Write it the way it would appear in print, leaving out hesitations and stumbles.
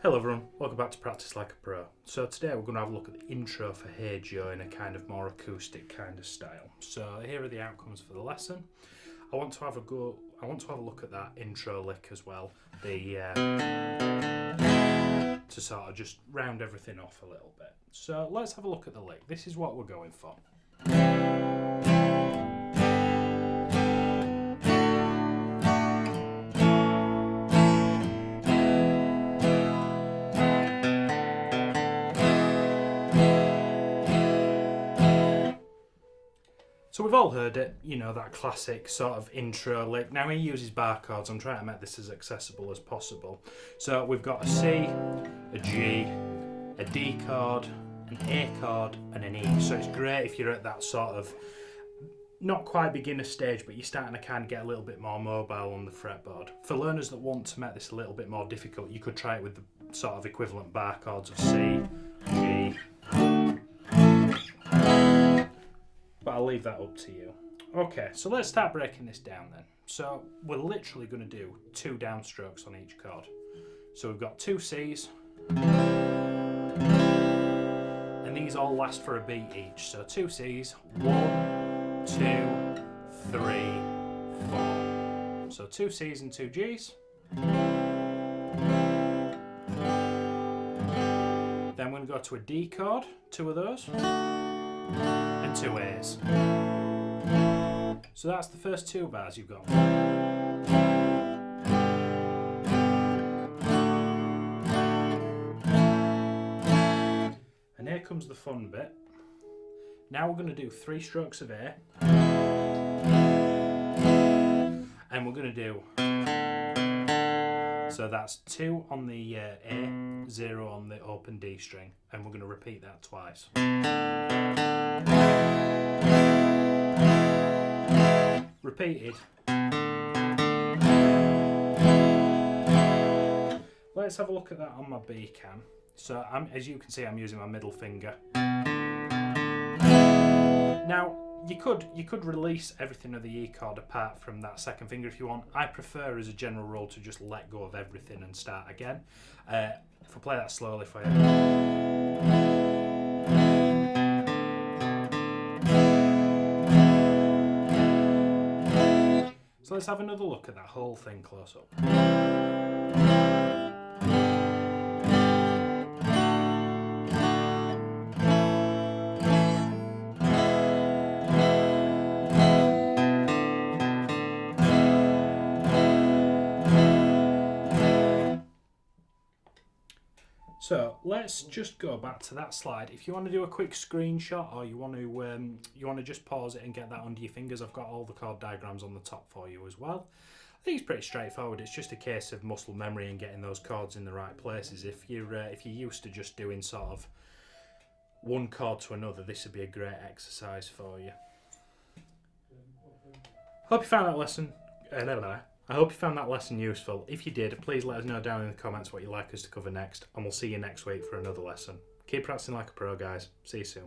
Hello everyone, welcome back to Practice Like a Pro. So today we're going to have a look at the intro for Hey Joe in a kind of more acoustic kind of style. So here are the outcomes for the lesson. I want to have a look at that intro lick as well, to sort of just round everything off a little bit. So let's have a look at the lick. This is what we're going for. So we've all heard it, you know, that classic sort of intro lick. Now he uses bar chords. I'm trying to make this as accessible as possible. So we've got a C, a G, a D chord, an A chord and an E. So it's great if you're at that sort of, not quite beginner stage, but you're starting to kind of get a little bit more mobile on the fretboard. For learners that want to make this a little bit more difficult, you could try it with the sort of equivalent bar chords of C, G, but I'll leave that up to you. Okay, so let's start breaking this down then. So we're literally going to do 2 downstrokes on each chord. So we've got 2 C's, and these all last for a beat each. So 2 C's, 1, 2, 3, 4. So 2 C's and 2 G's. Then we're going to go to a D chord, 2 of those. And 2 A's. So that's the first 2 bars you've got. And here comes the fun bit. Now we're going to do 3 strokes of A. And we're going to do, so that's 2 on the A, 0 on the open D string, and we're going to repeat that twice. Repeated. Let's have a look at that on my B cam. So as you can see, I'm using my middle finger. Now you could release everything of the E chord apart from that second finger if you want. I prefer as a general rule to just let go of everything and start again. If I play that slowly for you. So let's have another look at that whole thing close up. So let's just go back to that slide. If you want to do a quick screenshot or you want to just pause it and get that under your fingers, I've got all the chord diagrams on the top for you as well. I think it's pretty straightforward. It's just a case of muscle memory and getting those chords in the right places. If you're used to just doing sort of one chord to another, this would be a great exercise for you. Hope you found that lesson. I hope you found that lesson useful. If you did, please let us know down in the comments what you'd like us to cover next, and we'll see you next week for another lesson. Keep practicing like a pro, guys. See you soon.